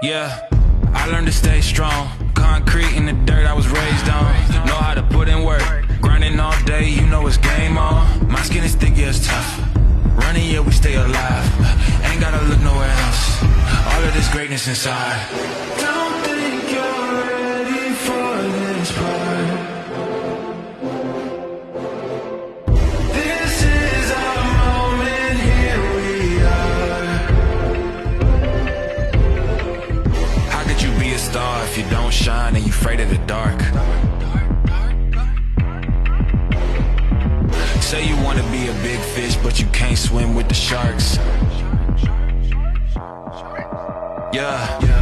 Yeah, I learned to stay strong. Concrete in the dirt I was raised on. Know how to put in work. Grinding all day, you know it's game on. My skin is thick, yeah, it's tough. Running, yeah, we stay alive. Ain't gotta look nowhere else. All of this greatness inside. Don't think you're ready for this part. This is our moment, here we are. How could you be a star if you don't shine and you afraid of the dark? Say you wanna be a big fish, but you can't swim with the sharks. Yeah.